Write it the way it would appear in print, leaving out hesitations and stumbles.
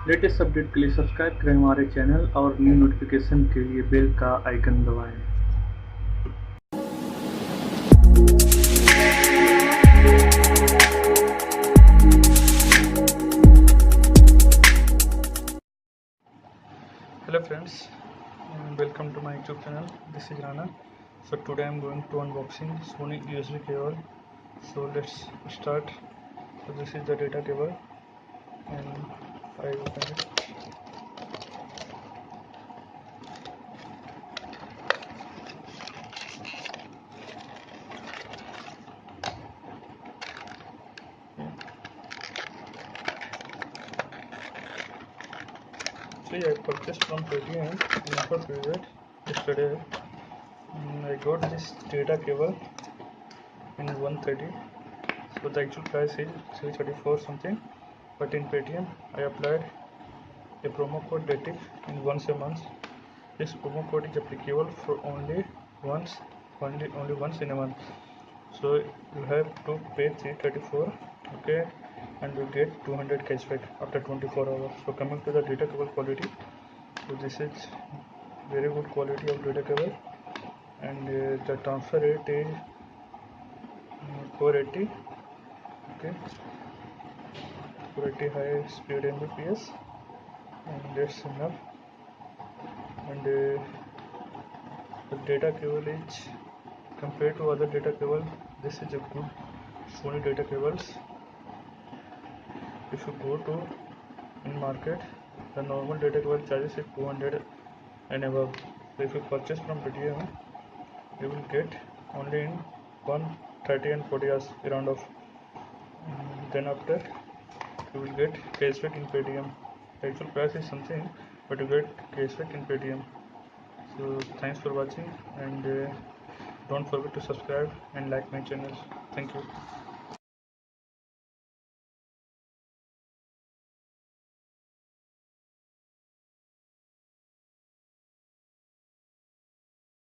Latest update के लिए subscribe करें हमारे चैनल और न्यू नोटिफिकेशन के लिए बेल का आइकन दबाएं। Hello friends, welcome to my YouTube channel. This is Rana. So today I am going to unboxing Sony USB cable. So let's start. So this is the data cable and I open it. See, I purchased from Paytm in offer period yesterday. I got this data cable in 130. So the actual price is 334 something, but in Paytm I applied a promo code DATIV in once a month. This promo code is applicable for only once in a month. So you have to pay 334, okay, and you get 200 cashback after 24 hours. So coming to the data cable quality, so this is very good quality of data cable, and the transfer rate is 480, okay, 480 high speed Mbps, and that's enough. And the data cable is, compared to other data cable, this is a good Sony data cables. If you go to in market, the normal data cable charges is 200 and above. So if you purchase from Paytm, you will get only in 130 and 40 hours around of. Then after you will get cashback in Paytm. The actual price is something, but you get cashback in Paytm. So thanks for watching, and don't forget to subscribe and like my channel. Thank you.